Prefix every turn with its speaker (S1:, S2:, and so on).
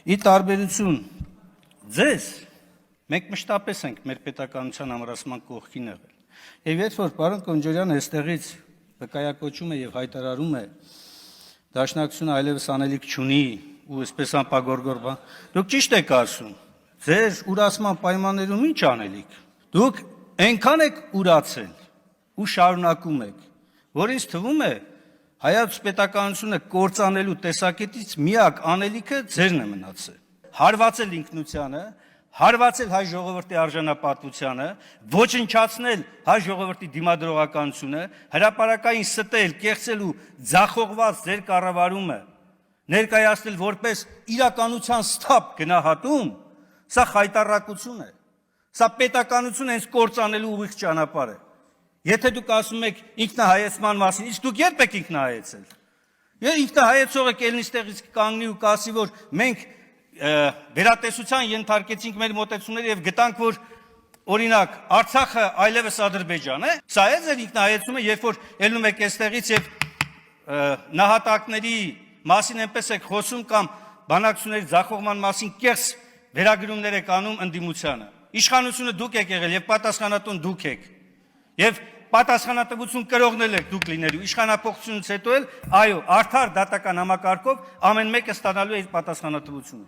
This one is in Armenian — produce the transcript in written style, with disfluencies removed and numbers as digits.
S1: Ի տարբերություն ձեզ, մենք մշտապես ենք մեր պետականության ամրացման կողքին եղել։ Եվ երբ որ պարոն Կոնջորյանը այստեղից վկայակոչում է եւ հայտարարում է, Դաշնակցությունը այլևս անելիք չունի ու այսպես անպագորգոր բան, դուք ճիշտ եք ասում, ձեր ուրացման պայմաններում ինչ անելիք։ Դուք այնքան եք ուրացել ու շարունակում եք, որ ինձ թվում է հայոց պետականությունը կործանելու տեսակետից միակ անելիքը ձերն է մնացել։ Հարվածել ինքնությանը, հարվածել հայ ժողովրդի արժանապատվությանը, ոչնչացնել հայ ժողովրդի դիմադրողականությունը, հրապարակային ստել, կեղծել ու ձախողված ձեր կառավարումը ներկայացնել որպես իրականության սթափ գնահատում, սա խայտառակություն է, սա պետականությունը հենց կործանելու ուղիղ ճանապարհ է։ Եթե դուք ասում եք ինքնահայեցման մասին, իսկ դուք երբ եք ինքնահայեցել։ Ինքնահայեցողը կելնի ստեղից կանգնի ու կասի, որ մենք վերատեսության ենթարկեցինք մեր մոտեցումները եւ գտանք, որ օրինակ Արցախը այլևս Ադրբեջան է։ Սա է ձեր ինքնահայեցումը, երբ որ ելնում եք այստեղից եւ նահատակների մասին այնպես եք խոսում կամ բանակցությունների ձախողման մասին կեղծ վերագրումներ եք անում ընդդիմությանը։ Իշխանությունը դուք եք եղել եւ պատասխանատուն դուք եք։ Եվ պատասխանատվություն կրողնել եք դուք լինելու, իշխանապողությունից հետո էլ, այո, արդար դատական համակարգով ամեն մեկը ստանալու է իր պատասխանատվությունը։